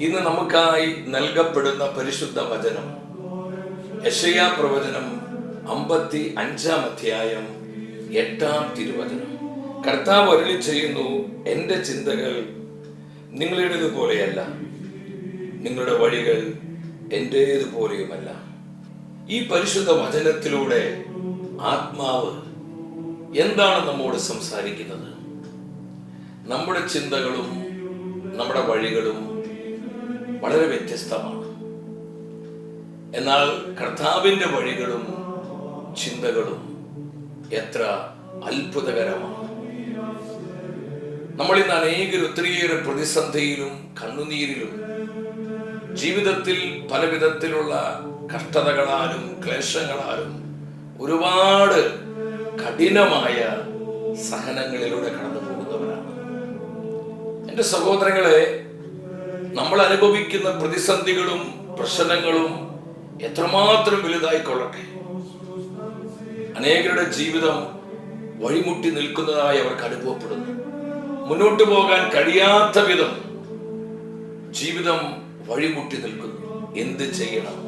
ഇന്ന് നമുക്കായി നൽകപ്പെടുന്ന പരിശുദ്ധ വചനം യെശയ്യാ പ്രവചനം 55-ാം അധ്യായം 8-ാം തിരുവചനം. കർത്താവ് അരുളി ചെയ്യുന്നു, എൻ്റെ ചിന്തകൾ നിങ്ങളുടേതുപോലെയല്ല, നിങ്ങളുടെ വഴികൾ എൻ്റേതുപോലെയുമല്ല. ഈ പരിശുദ്ധ വചനത്തിലൂടെ ആത്മാവ് എന്താണ് നമ്മോട് സംസാരിക്കുന്നത്? നമ്മുടെ ചിന്തകളും നമ്മുടെ വഴികളും വളരെ വ്യത്യസ്തമാണ്. എന്നാൽ കർത്താവിൻ്റെ വഴികളും ചിന്തകളും എത്ര അത്ഭുതകരമാണ്. നമ്മൾ ഇന്ന് ഒത്തിരിയേറെ പ്രതിസന്ധിയിലും കണ്ണുനീരിലും ജീവിതത്തിൽ പല വിധത്തിലുള്ള കഷ്ടതകളാലും ക്ലേശങ്ങളാലും ഒരുപാട് കഠിനമായ സഹനങ്ങളിലൂടെ കടന്നു പോകുന്നവരാണ്. എൻ്റെ സഹോദരങ്ങളെ, നമ്മൾ അനുഭവിക്കുന്ന പ്രതിസന്ധികളും പ്രശ്നങ്ങളും എത്രമാത്രം വലുതായിക്കൊള്ളട്ടെ, അനേകരുടെ ജീവിതം വഴിമുട്ടി നിൽക്കുന്നതായി അവർക്ക് അനുഭവപ്പെടുന്നു. മുന്നോട്ട് പോകാൻ കഴിയാത്ത വിധം ജീവിതം വഴിമുട്ടി നിൽക്കുന്നു. എന്ത് ചെയ്യണം,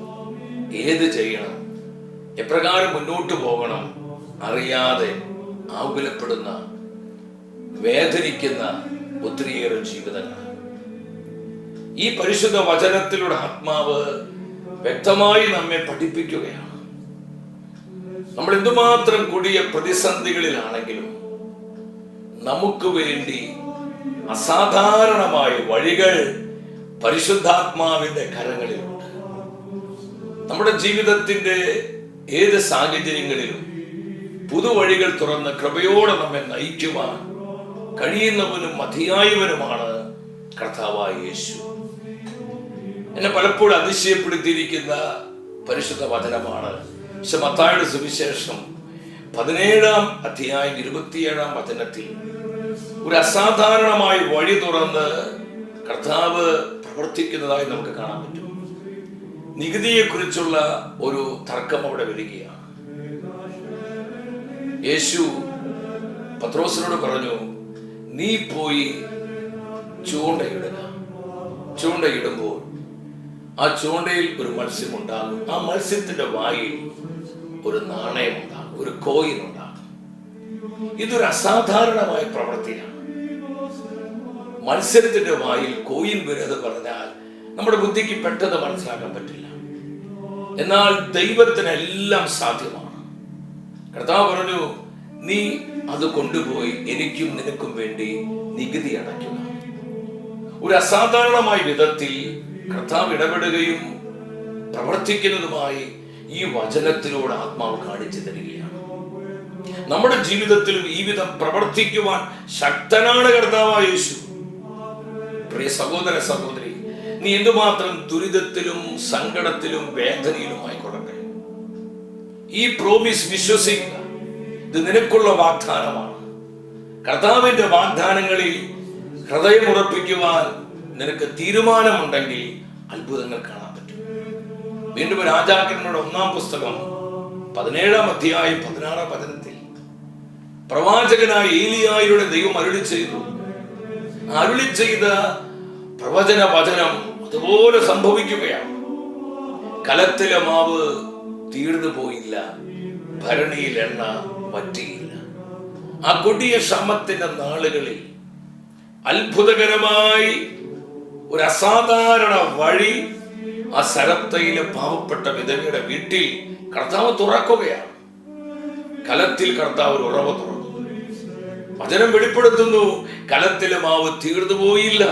ഏത് ചെയ്യണം, എപ്രകാരം മുന്നോട്ട് പോകണം അറിയാതെ ആകുലപ്പെടുന്ന, വേദനിക്കുന്ന ഒത്തിരിയേറെ ജീവിതങ്ങൾ. ഈ പരിശുദ്ധ വചനത്തിലൂടെ ആത്മാവ് വ്യക്തമായി നമ്മെ പഠിപ്പിക്കുകയാണ്. നമ്മൾ എന്തുമാത്രം കൊടിയ പ്രതിസന്ധികളിലാണെങ്കിലും നമുക്ക് വേണ്ടി അസാധാരണമായ വഴികൾ പരിശുദ്ധാത്മാവിന്റെ കരങ്ങളിലുണ്ട്. നമ്മുടെ ജീവിതത്തിന്റെ ഏത് സാഹചര്യങ്ങളിലും പുതുവഴികൾ തുറന്ന് കൃപയോടെ നമ്മെ നയിക്കുവാൻ കഴിയുന്നവനും മതിയായവനുമാണ് കർത്താവായ യേശു. എന്നെ പലപ്പോഴും അതിശയപ്പെടുത്തിയിരിക്കുന്ന പരിശുദ്ധ വചനമാണ് മത്തായിയുടെ സുവിശേഷം 17-ാം അധ്യായം 27-ാം വചനത്തിൽ ഒരു അസാധാരണമായ വഴി തുറന്ന് കർത്താവ് പ്രവർത്തിക്കുന്നതായി നമുക്ക് കാണാൻ പറ്റും. നികുതിയെക്കുറിച്ചുള്ള ഒരു തർക്കം അവിടെ വരികയാണ്. യേശു പത്രോസിനോട് പറഞ്ഞു, നീ പോയി ചൂണ്ടയിടുക. ചൂണ്ടയിടുമ്പോൾ ആ ചൂണ്ടയിൽ ഒരു മത്സ്യം ഉണ്ടാകും. ആ മത്സ്യത്തിന്റെ വായിൽ ഒരു നാണയം ഉണ്ടാകും, ഒരു കോയിൻ ഉണ്ടാകും. ഇതൊരു അസാധാരണമായ പ്രവൃത്തിയാണ്. മത്സ്യത്തിന്റെ വായിൽ കോയിൻ വരുന്നത് പറഞ്ഞാൽ നമ്മുടെ ബുദ്ധിക്ക് പെട്ടെന്ന് മനസ്സിലാക്കാൻ പറ്റില്ല. എന്നാൽ ദൈവത്തിനെല്ലാം സാധ്യമാണ്. കർത്താവ് പറഞ്ഞു, നീ അത് കൊണ്ടുപോയി എനിക്കും നിനക്കും വേണ്ടി നികുതി അടയ്ക്കുക. ഒരു അസാധാരണമായ വിധത്തിൽ കർത്താവ് ഇടപെടുകയും പ്രവർത്തിക്കുന്നതുമായി ഈ വചനത്തിലൂടെ ആത്മാവ് കാണിച്ചു തരികയാണ്. നമ്മുടെ ജീവിതത്തിലും ഈ വിധം പ്രവർത്തിക്കുവാൻ ശക്തനാണ് കർത്താവായ യേശു. പ്രിയ സഹോദര സഹോദരി, നീ എന്തുമാത്രം ദുരിതത്തിലും സങ്കടത്തിലും വേദനയിലുമായി കൊള്ളട്ടെ, ഈ പ്രോമിസ് വിശ്വസിക്കുക. ഇത് നിനക്കുള്ള വാഗ്ദാനമാണ്. കർത്താവിന്റെ വാഗ്ദാനങ്ങളിൽ ഹൃദയമുറപ്പിക്കുവാൻ നിനക്ക് തീരുമാനമുണ്ടെങ്കിൽ അത്ഭുതങ്ങൾ കാണാൻ പറ്റും. വീണ്ടും രാജാക്കന്മാരുടെ 1-ാം പുസ്തകം 17-ാം അധ്യായം 16-ാം വചനത്തിൽ പ്രവാചകനായ ഏലിയായിലൂടെ ദൈവം അരുളി ചെയ്തു. അരുളി ചെയ്ത പ്രവചന വചനം അതുപോലെ സംഭവിക്കുകയാണ്. കലത്തിലെ മാവ് തീർന്നു പോയില്ല, ഭരണിയിൽ എണ്ണ വറ്റിയില്ല. ആ കൊടിയ ക്ഷാമത്തിന്റെ നാളുകളിൽ അത്ഭുതകരമായി ഒരു അസാധാരണ വഴി ആ സരപ്തയിലെ പാവപ്പെട്ട വിധവയുടെ വീട്ടിൽ കർത്താവ് തുറക്കുകയാണ്. കലത്തിൽ കർത്താവ് ഒരു ഉറവ തുറന്നു. വചനം വെളിപ്പെടുത്തുന്നു, കലത്തിലെ മാവ് തീർന്നു പോയില്ല,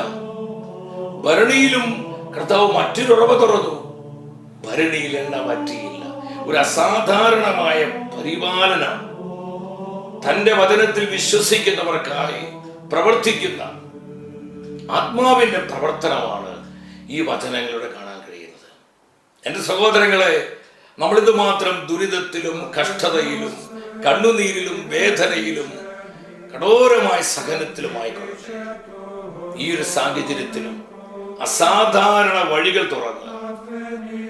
ഭരണിയിലും കർത്താവ് മറ്റൊരു ഉറവ തുറന്നു, ഭരണിയിൽ എണ്ണ വറ്റിയില്ല. ഒരു അസാധാരണമായ പരിപാലനം തന്റെ വചനത്തിൽ വിശ്വസിക്കുന്നവർക്കായി പ്രവർത്തിക്കുന്ന ആത്മാവിന്റെ പ്രവർത്തനമാണ് ഈ വചനങ്ങളിലൂടെ കാണാൻ കഴിയുന്നത്. എൻ്റെ സഹോദരങ്ങളെ, നമ്മളിത് മാത്രം ദുരിതത്തിലും കഷ്ടതയിലും കണ്ണുനീരിലും വേദനയിലും കഠോരമായ സഹനത്തിലുമായി കൊള്ളട്ടെ. ഈ ഒരു സാഹചര്യത്തിലും അസാധാരണ വഴികൾ തുറന്ന്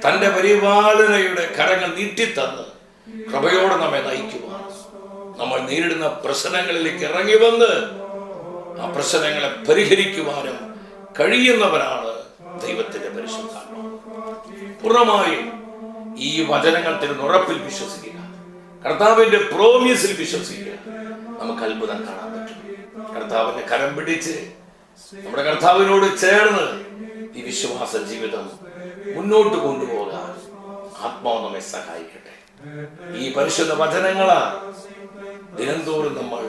തന്റെ പരിപാലനയുടെ കരങ്ങൾ നീട്ടിത്തന്ന് കൃപയോടെ നമ്മെ നയിക്കുവാൻ, നമ്മൾ നേരിടുന്ന പ്രശ്നങ്ങളിലേക്ക് ഇറങ്ങി വന്ന് ആ പ്രശ്നങ്ങളെ പരിഹരിക്കുവാനും കഴിയുന്നവരാണ് ദൈവത്തിന്റെ പൂർണ്ണമായും ഈ വചനങ്ങൾ തരുന്ന ഉറപ്പിൽ വിശ്വസിക്കുക, കർത്താവിന്റെ പ്രോമിസിൽ വിശ്വസിക്കുക. നമുക്ക് അത്ഭുതം കാണാൻ പറ്റും. കർത്താവിന്റെ കരം പിടിച്ച് നമ്മുടെ കർത്താവിനോട് ചേർന്ന് ഈ വിശ്വാസ ജീവിതം മുന്നോട്ട് കൊണ്ടുപോകാൻ ആത്മാവ് നമ്മെ സഹായിക്കട്ടെ. ഈ പരിശുദ്ധ വചനങ്ങളാ ദിനംതോറും നമ്മൾ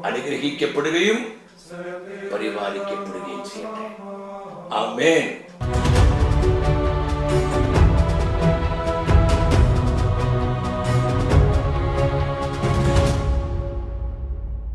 അനുഗ്രഹിക്കപ്പെടുകയും പരിപാലിക്കപ്പെടുകയും ചെയ്യട്ടെ. ആമേൻ.